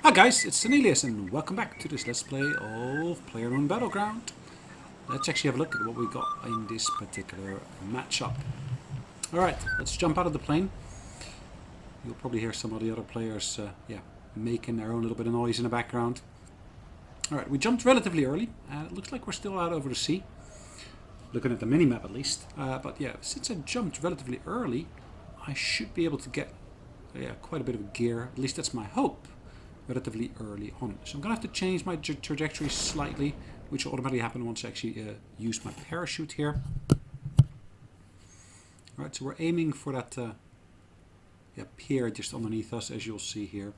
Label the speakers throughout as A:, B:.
A: Hi guys, it's Sonelias and welcome back to this Let's Play of PlayerUnknown Battleground. Let's actually have a look at what we got in this particular matchup. Alright, let's jump out of the plane. You'll probably hear some of the other players making their own little bit of noise in the background. Alright, we jumped relatively early. It looks like we're still out over the sea. Looking at the mini-map at least. But yeah, since I jumped relatively early, I should be able to get quite a bit of gear. At least that's my hope. Relatively early on. So I'm going to have to change my trajectory slightly, which will automatically happen once I actually use my parachute here. Alright, so we're aiming for that pier just underneath us, as you'll see here.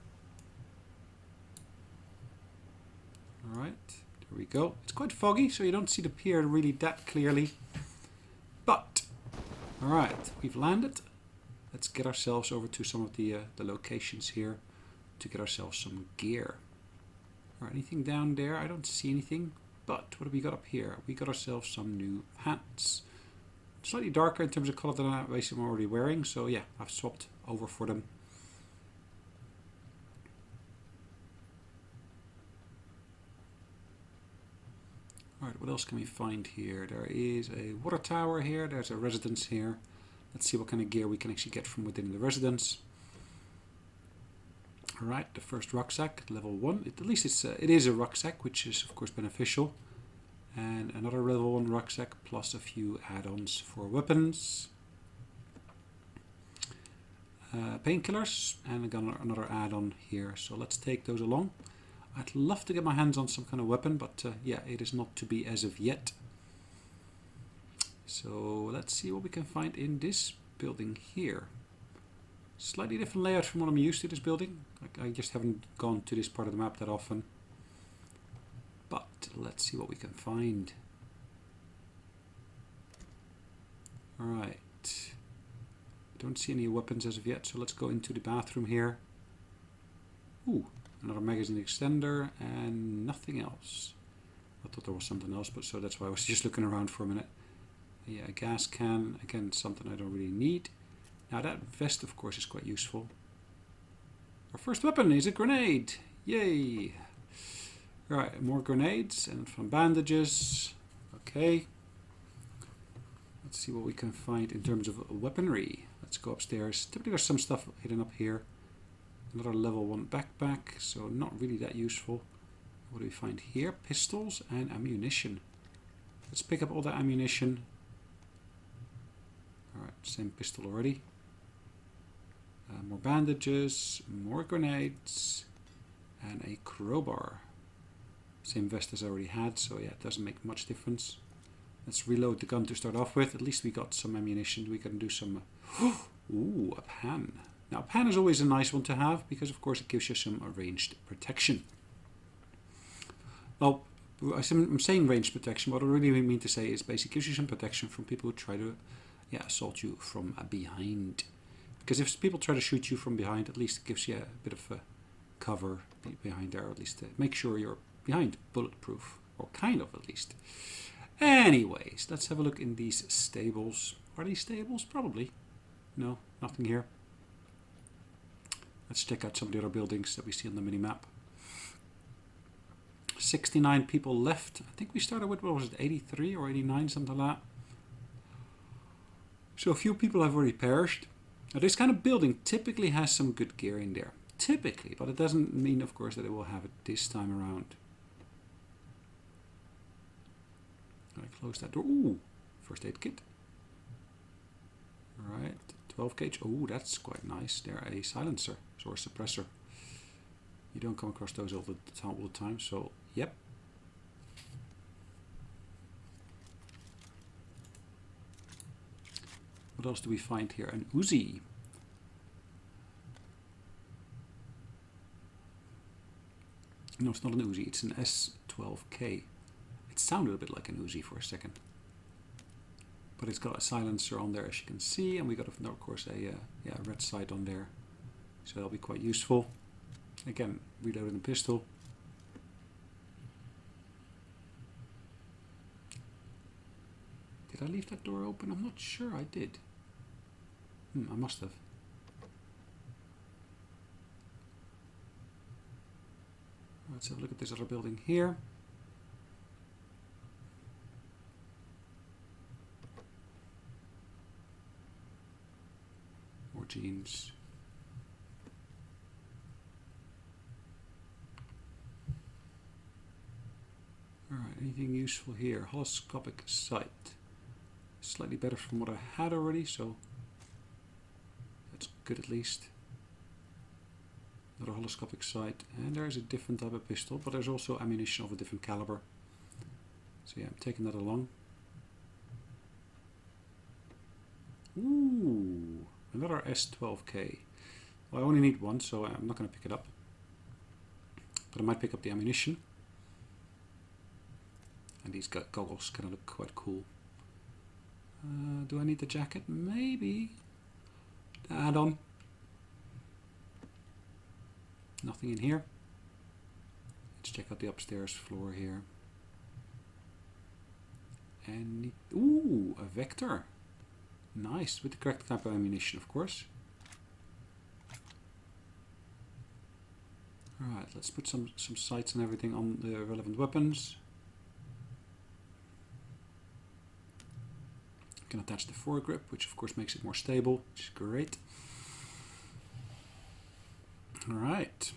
A: Alright, there we go. It's quite foggy, so you don't see the pier really that clearly. But, alright, we've landed. Let's get ourselves over to some of the locations here to get ourselves some gear. Alright, anything down there? I don't see anything. But what have we got up here? We got ourselves some new pants. Slightly darker in terms of colour than I basically am already wearing. So yeah, I've swapped over for them. Alright, what else can we find here? There is a water tower here. There's a residence here. Let's see what kind of gear we can actually get from within the residence. Alright, the first rucksack, level 1. At least it is a rucksack, which is of course beneficial. And another level 1 rucksack, plus a few add-ons for weapons. Painkillers, and again another add-on here. So let's take those along. I'd love to get my hands on some kind of weapon, but yeah, it is not to be as of yet. So let's see what we can find in this building here. Slightly different layout from what I'm used to this building. I just haven't gone to this part of the map that often. But let's see what we can find. Alright. Don't see any weapons as of yet, so let's go into the bathroom here. Ooh, another magazine extender and nothing else. I thought there was something else, but so that's why I was just looking around for a minute. Yeah, a gas can, again something I don't really need. Now that vest of course is quite useful. Our first weapon is a grenade. Yay! Right, more grenades and some bandages. Okay. Let's see what we can find in terms of weaponry. Let's go upstairs. Typically there's some stuff hidden up here. Another level 1 backpack, so not really that useful. What do we find here? Pistols and ammunition. Let's pick up all the ammunition. Alright, same pistol already. More bandages, more grenades, and a crowbar. Same vest as I already had, so yeah, it doesn't make much difference. Let's reload the gun to start off with. At least we got some ammunition. We can do some... Ooh, a pan. Now, a pan is always a nice one to have, because of course it gives you some ranged protection. Well, I'm saying ranged protection. What I really mean to say is basically gives you some protection from people who try to assault you from behind. Because if people try to shoot you from behind, at least it gives you a bit of cover behind there, or at least make sure you're behind bulletproof, or kind of at least. Anyways, let's have a look in these stables. Are these stables? Probably. No, nothing here. Let's check out some of the other buildings that we see on the mini-map. 69 people left. I think we started with, what was it, 83 or 89, something like that. So a few people have already perished. Now this kind of building typically has some good gear in there. Typically, but it doesn't mean, of course, that it will have it this time around. I close that door. Ooh, first aid kit. Alright, 12 gauge. Oh, that's quite nice. They're a silencer or a suppressor. You don't come across those all the time, so yep. What else do we find here? An Uzi. No, it's not an Uzi. It's an S12K. It sounded a bit like an Uzi for a second. But it's got a silencer on there, as you can see. And we got, of course, a red sight on there. So that'll be quite useful. Again, reloading the pistol. Did I leave that door open? I'm not sure I did. I must have. Let's have a look at this other building here. More jeans. Alright, anything useful here? Holoscopic sight. Slightly better from what I had already, so that's good at least. Another holoscopic sight, and there's a different type of pistol, but there's also ammunition of a different caliber. So yeah, I'm taking that along. Ooh, another S12K. Well, I only need one, so I'm not going to pick it up. But I might pick up the ammunition. And these goggles kind of look quite cool. Do I need the jacket? Maybe. Add-on. Nothing in here. Let's check out the upstairs floor here. And ooh, a vector. Nice, with the correct type of ammunition, of course. Alright, let's put some sights and everything on the relevant weapons. You can attach the foregrip, which of course makes it more stable, which is great. Alright.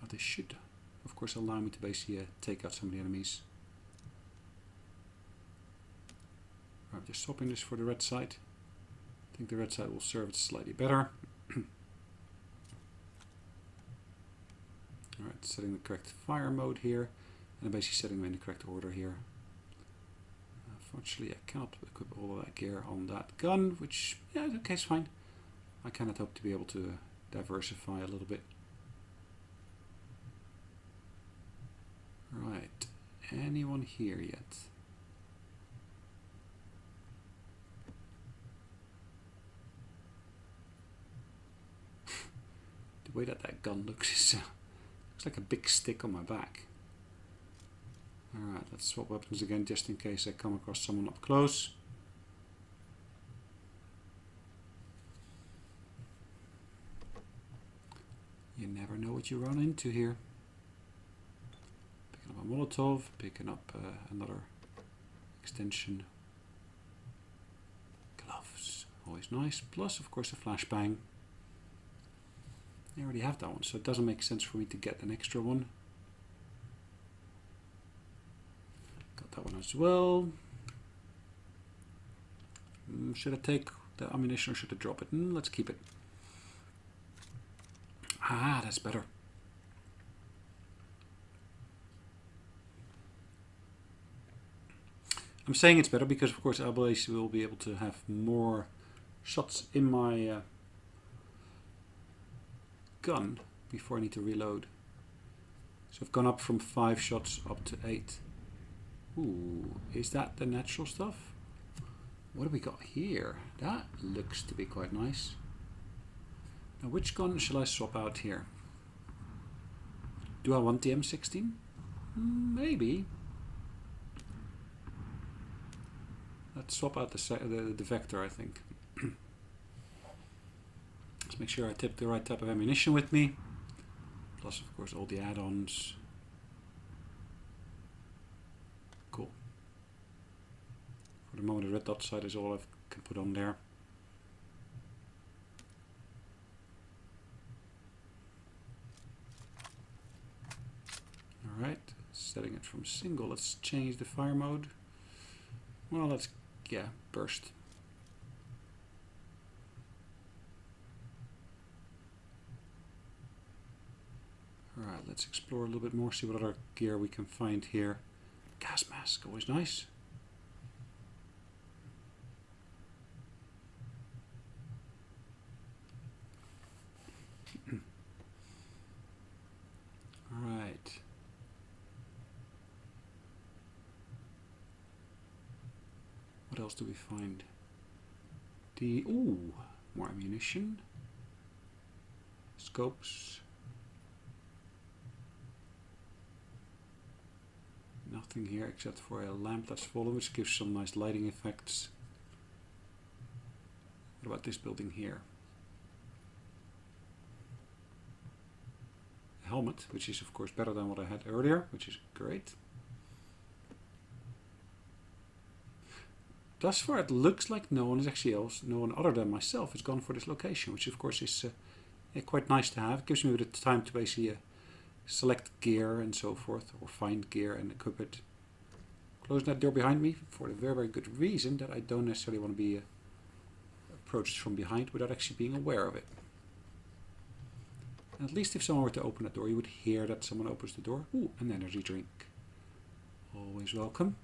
A: Now this should, of course, allow me to basically take out some of the enemies. I'm just swapping this for the red sight. I think the red sight will serve it slightly better. Alright, setting the correct fire mode here. And I'm basically setting them in the correct order here. Unfortunately, I cannot equip all of that gear on that gun, which, yeah, okay, it's fine. I kind of hope to be able to diversify a little bit. Right, anyone here yet? The way that gun looks is looks like a big stick on my back. Alright, let's swap weapons again just in case I come across someone up close. You never know what you run into here. Picking up a Molotov, picking up another extension. Gloves, always nice. Plus, of course, a flashbang. I already have that one, so it doesn't make sense for me to get an extra one. Got that one as well. Should I take the ammunition or should I drop it? Let's keep it. Ah, that's better. I'm saying it's better because, of course, I will be able to have more shots in my gun before I need to reload. So I've gone up from 5 shots up to 8. Ooh, is that the natural stuff? What have we got here? That looks to be quite nice. Now, which gun shall I swap out here? Do I want the M16? Maybe. Let's swap out the Vector, I think. Let's make sure I tip the right type of ammunition with me. Plus, of course, all the add-ons. Cool. For the moment, the red dot sight is all I can put on there. Alright, setting it from single. Let's change the fire mode. Well, let's, yeah, burst. Alright, let's explore a little bit more, see what other gear we can find here. Gas mask, always nice. Alright. What else do we find? Ooh, more ammunition. Scopes. Nothing here except for a lamp that's fallen, which gives some nice lighting effects. What about this building here? helmet, which is of course better than what I had earlier, which is great. Thus far it looks like no one other than myself has gone for this location, which of course is quite nice to have. It gives me a bit of time to basically select gear and so forth, or find gear and equip it. Close that door behind me for the very, very good reason that I don't necessarily want to be approached from behind without actually being aware of it. And at least if someone were to open that door, you would hear that someone opens the door. Ooh, an energy drink. Always welcome.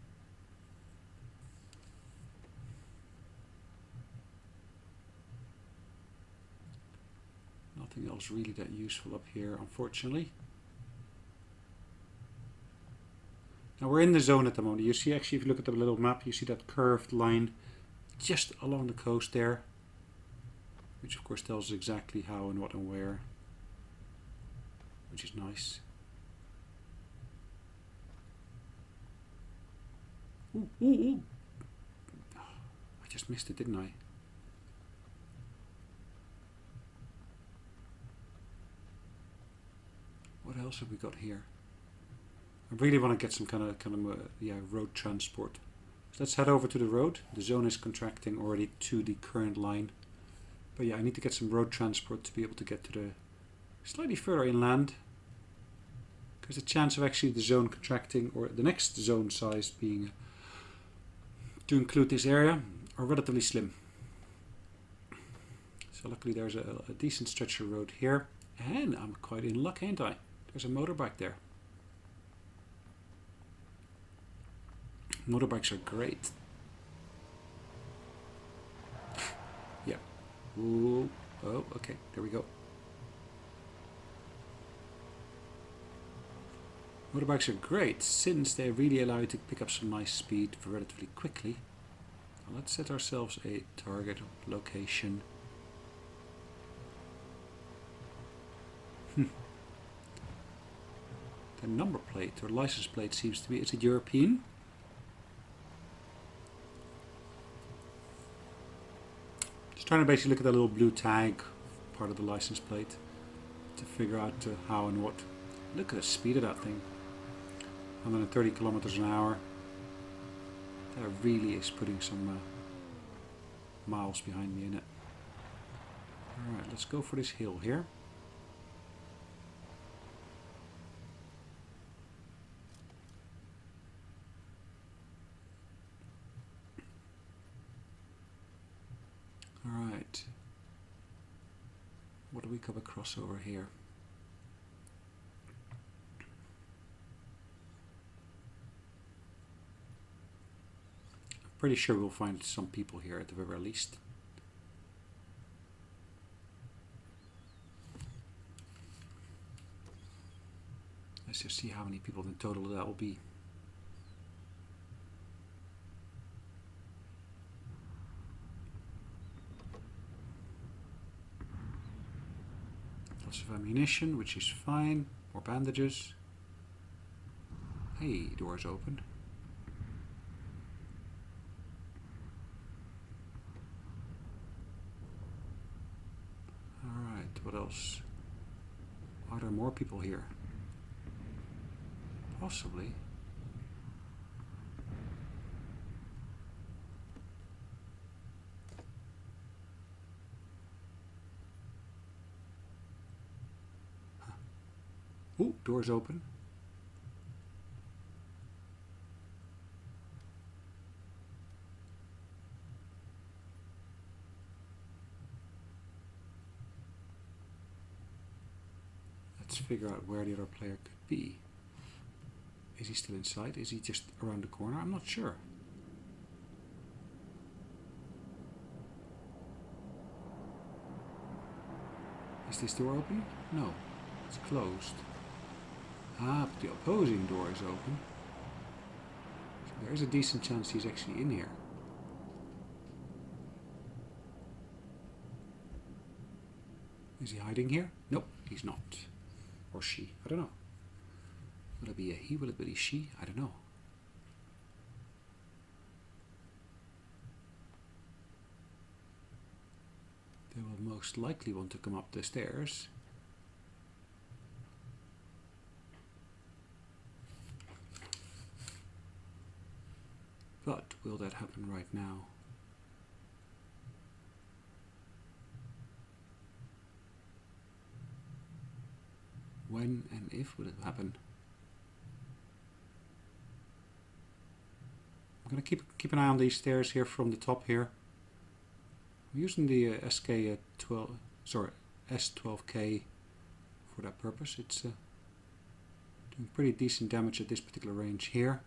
A: Nothing else really that useful up here, unfortunately. Now we're in the zone at the moment. You see, actually, if you look at the little map, you see that curved line just along the coast there, which of course tells us exactly how and what and where, which is nice. Ooh, ooh, ooh. I just missed it, didn't I? What else have we got here? I really want to get some kind of road transport. So let's head over to the road. The zone is contracting already to the current line. But yeah, I need to get some road transport to be able to get to the slightly further inland. Because the chance of actually the zone contracting or the next zone size being to include this area are relatively slim. So luckily there's a decent stretch of road here. And I'm quite in luck, ain't I? There's a motorbike there. Motorbikes are great. Yeah. Ooh. Oh, okay. There we go. Motorbikes are great since they really allow you to pick up some nice speed relatively quickly. Now let's set ourselves a target location. The number plate or license plate seems to be, is it European? Just trying to basically look at the little blue tag part of the license plate to figure out how and what. Look at the speed of that thing. 130 kilometers an hour. That really is putting some miles behind me in it. Alright, let's go for this hill here. Alright. What do we come across over here? I'm pretty sure we'll find some people here at the very least. Let's just see how many people in total that will be. Lots of ammunition, which is fine. More bandages. Hey, door's open. Alright, what else? Are there more people here? Possibly. Ooh, door's open. Let's figure out where the other player could be. Is he still inside? Is he just around the corner? I'm not sure. Is this door open? No, it's closed. Ah, but the opposing door is open. So there is a decent chance he's actually in here. Is he hiding here? Nope, he's not. Or she, I don't know. Will it be a he? Will it be a she? I don't know. They will most likely want to come up the stairs. will that happen right now? When and if will it happen? I'm going to keep an eye on these stairs here from the top here. I'm using the S12K for that purpose. It's doing pretty decent damage at this particular range here.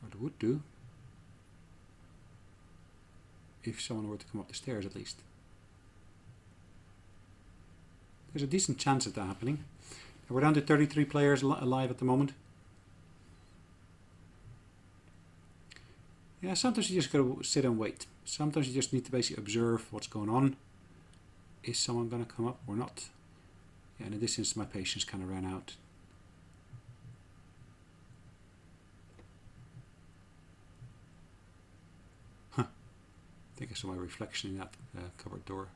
A: Or it would do. If someone were to come up the stairs at least. There's a decent chance of that happening. We're down to 33 players alive at the moment. Yeah, sometimes you just gotta sit and wait. Sometimes you just need to basically observe what's going on. Is someone gonna come up or not? Yeah, in this instance my patience kind of ran out. Huh. I think I saw my reflection in that cupboard door.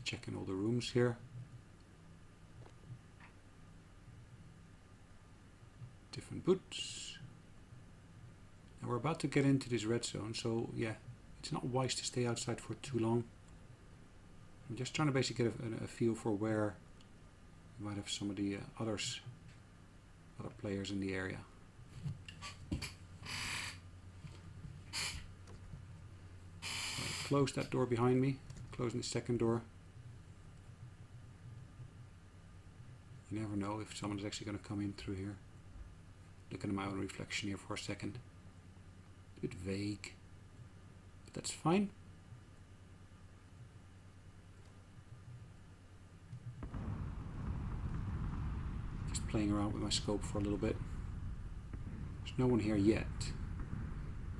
A: Checking all the rooms here. Different boots. Now we're about to get into this red zone, so yeah, it's not wise to stay outside for too long. I'm just trying to basically get a feel for where you might have some of the other players in the area. I'll close that door behind me, closing the second door. You never know if someone's actually going to come in through here. Looking at my own reflection here for a second. A bit vague, but that's fine. Just playing around with my scope for a little bit. There's no one here yet.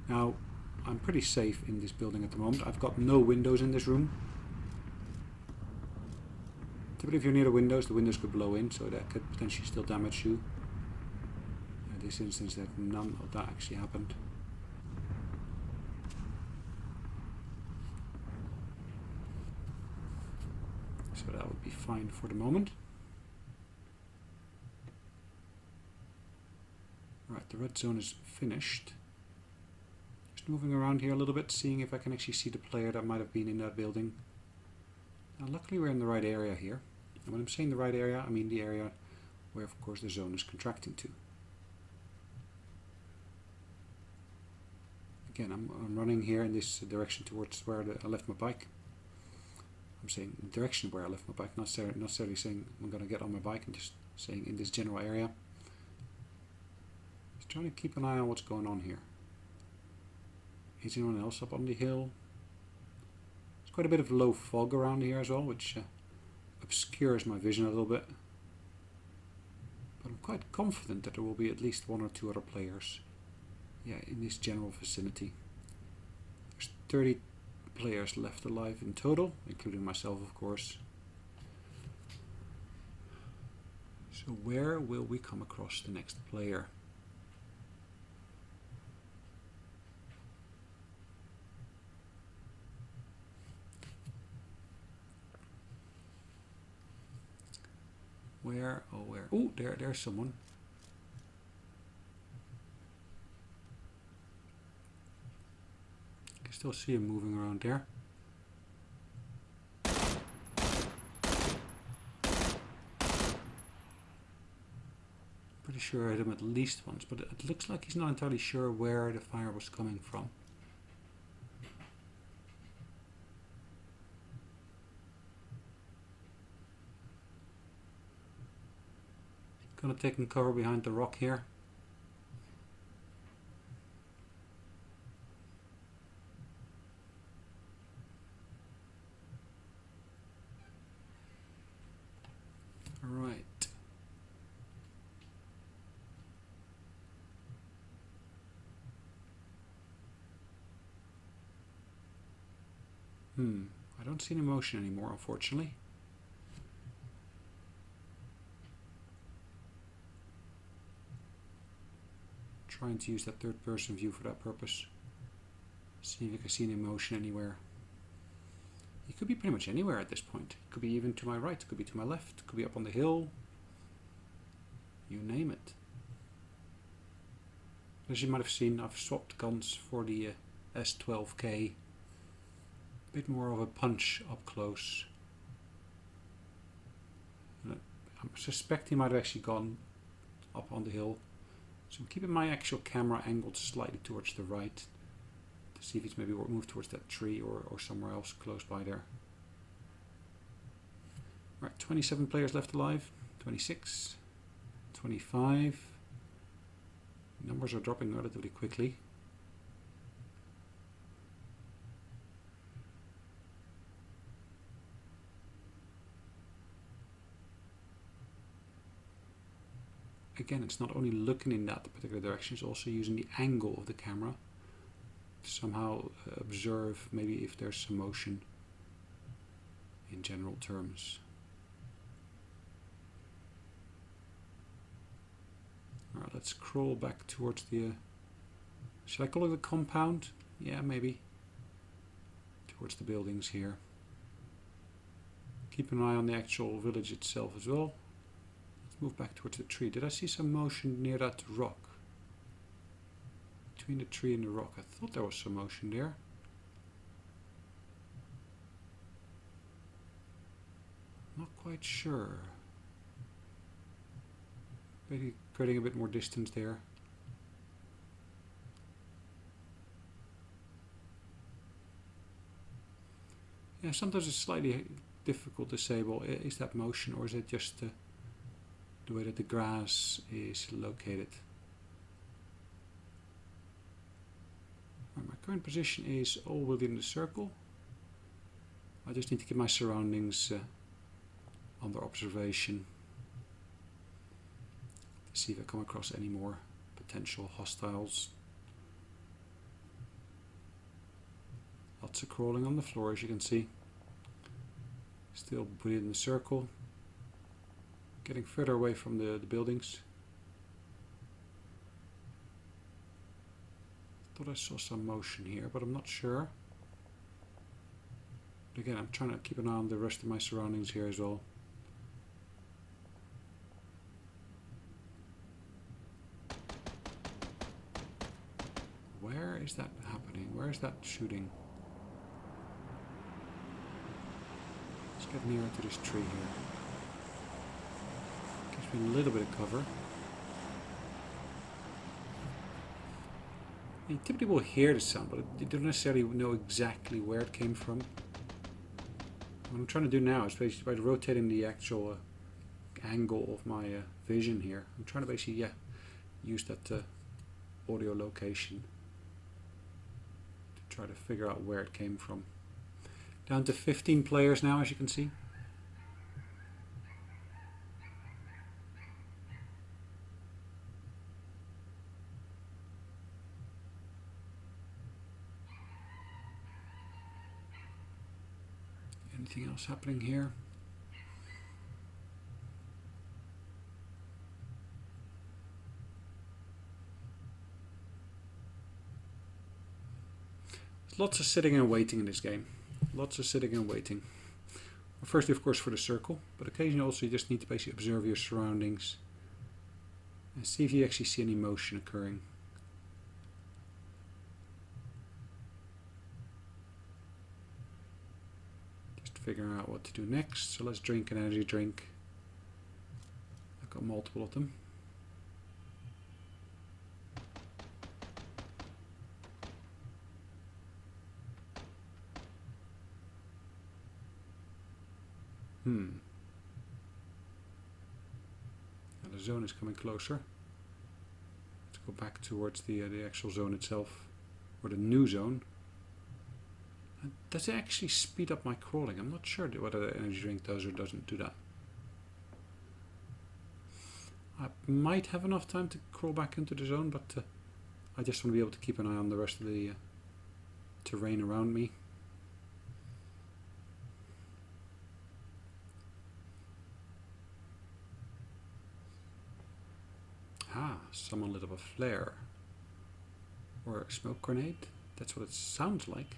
A: Now, I'm pretty safe in this building at the moment. I've got no windows in this room. Typically if you're near the windows could blow in, so that could potentially still damage you. In this instance that none of that actually happened. So that would be fine for the moment. Right, the red zone is finished. Just moving around here a little bit, seeing if I can actually see the player that might have been in that building. Now, luckily we're in the right area here. And when I'm saying the right area, I mean the area where of course the zone is contracting to. Again, I'm running here in this direction towards where I left my bike. I'm saying the direction where I left my bike, not necessarily saying I'm going to get on my bike, and just saying in this general area. Just trying to keep an eye on what's going on here. Is anyone else up on the hill? There's quite a bit of low fog around here as well, which obscures my vision a little bit. But I'm quite confident that there will be at least one or two other players. Yeah, in this general vicinity. There's 30 players left alive in total, including myself of course. So where will we come across the next player? Where, oh where? Oh, there's someone. I can still see him moving around there. Pretty sure I hit him at least once, but it looks like he's not entirely sure where the fire was coming from. Gonna take cover behind the rock here. Alright. I don't see any motion anymore, unfortunately. Trying to use that third person view for that purpose. See if I can see any motion anywhere. He could be pretty much anywhere at this point. It could be even to my right, it could be to my left, it could be up on the hill. You name it. As you might have seen, I've swapped guns for the S12K. A bit more of a punch up close. I suspect he might have actually gone up on the hill. So I'm keeping my actual camera angled slightly towards the right to see if he's maybe moved towards that tree or somewhere else close by there. Right, 27 players left alive, 26, 25. Numbers are dropping relatively quickly. Again, it's not only looking in that particular direction, it's also using the angle of the camera to somehow observe maybe if there's some motion in general terms. Alright, let's crawl back towards the... should I call it the compound? Yeah, maybe. Towards the buildings here. Keep an eye on the actual village itself as well. Let's move back towards the tree. Did I see some motion near that rock? Between the tree and the rock. I thought there was some motion there. Not quite sure. Maybe creating a bit more distance there. Yeah, sometimes it's slightly difficult to say, well, is that motion or is it just the way that the grass is located? Right, my current position is all within the circle. I just need to keep my surroundings under observation. See if I come across any more potential hostiles. Lots of crawling on the floor, as you can see. Still within the circle. Getting further away from the buildings. Thought I saw some motion here, but I'm not sure. But again, I'm trying to keep an eye on the rest of my surroundings here as well. Where is that happening? Where is that shooting? Let's get nearer to this tree here. Gives me a little bit of cover. You typically will hear the sound, but you don't necessarily know exactly where it came from. What I'm trying to do now is basically by rotating the actual angle of my vision here. I'm trying to basically use that audio location. Try to figure out where it came from. Down to 15 players now, as you can see. Anything else happening here? Lots of sitting and waiting in this game. Lots of sitting and waiting. Well, firstly, of course, for the circle, but occasionally also you just need to basically observe your surroundings and see if you actually see any motion occurring. Just figuring out what to do next. So let's drink an energy drink. I've got multiple of them. Now the zone is coming closer. Let's go back towards the actual zone itself, or the new zone. And does it actually speed up my crawling? I'm not sure whether the energy drink does or doesn't do that. I might have enough time to crawl back into the zone, but I just want to be able to keep an eye on the rest of the terrain around me. Someone lit up a flare or a smoke grenade. That's what it sounds like.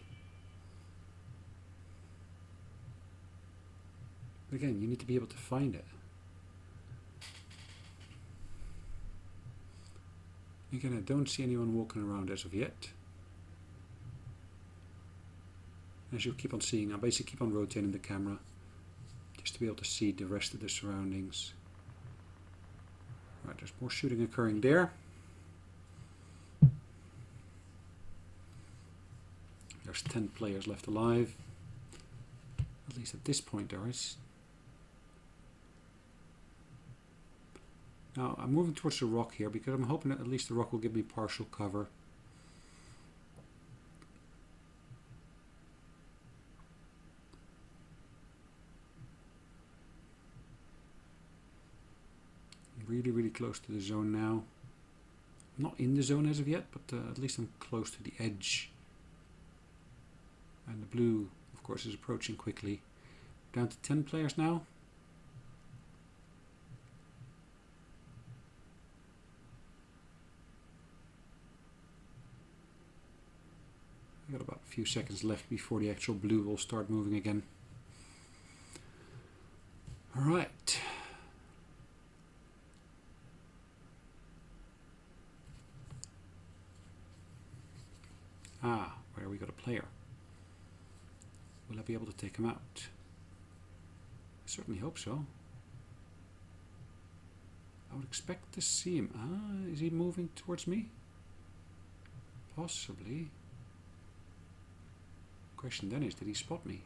A: But again, you need to be able to find it. Again, I don't see anyone walking around as of yet. As you'll keep on seeing, I'll basically keep on rotating the camera just to be able to see the rest of the surroundings. Right, there's more shooting occurring there. There's 10 players left alive. At least at this point there is. Now I'm moving towards the rock here because I'm hoping that at least the rock will give me partial cover. I'm really close to the zone now. I'm not in the zone as of yet, but at least I'm close to the edge. And the blue, of course, is approaching quickly. Down to 10 players now. We've got about a few seconds left before the actual blue will start moving again. Alright. Ah, where we got a player. Will I be able to take him out? I certainly hope so. I would expect to see him. Ah, is he moving towards me? Possibly. Question then is, did he spot me?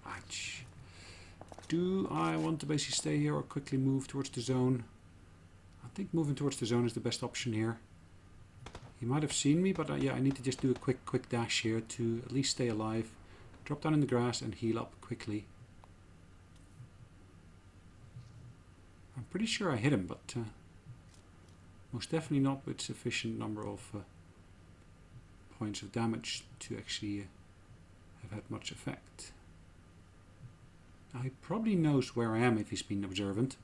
A: Ouch. Do I want to basically stay here or quickly move towards the zone? I think moving towards the zone is the best option here. He might have seen me, but yeah, I need to just do a quick dash here to at least stay alive. Drop down in the grass and heal up quickly. I'm pretty sure I hit him, but most definitely not with sufficient number of points of damage to actually have had much effect. Now he probably knows where I am if he's been observant.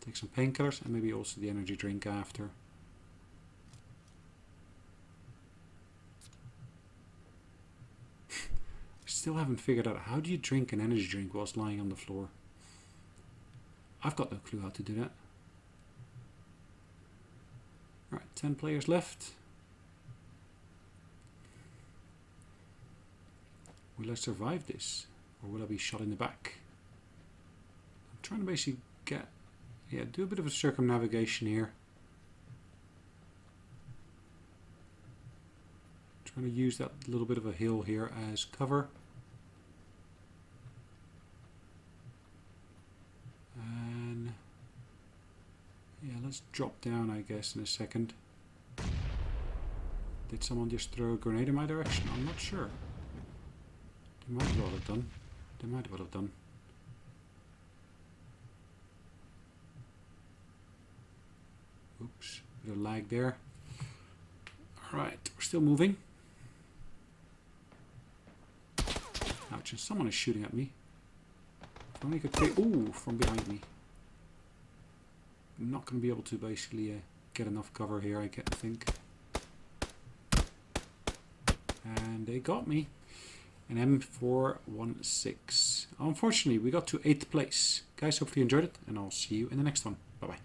A: Take some painkillers and maybe also the energy drink after. Still haven't figured out how do you drink an energy drink whilst lying on the floor. I've got no clue how to do that. Right, 10 players left. Will I survive this? Or will I be shot in the back? I'm trying to basically do a bit of a circumnavigation here. Trying to use that little bit of a hill here as cover. And yeah, let's drop down, I guess, in a second. Did someone just throw a grenade in my direction? I'm not sure. They might well have done. They might well have done. Oops, bit of lag there. Alright, we're still moving. Ouch, and someone is shooting at me. If only I could take... Ooh, from behind me. I'm not going to be able to basically get enough cover here, I think. And they got me. An M416. Unfortunately, we got to 8th place. Guys, hopefully you enjoyed it, and I'll see you in the next one. Bye-bye.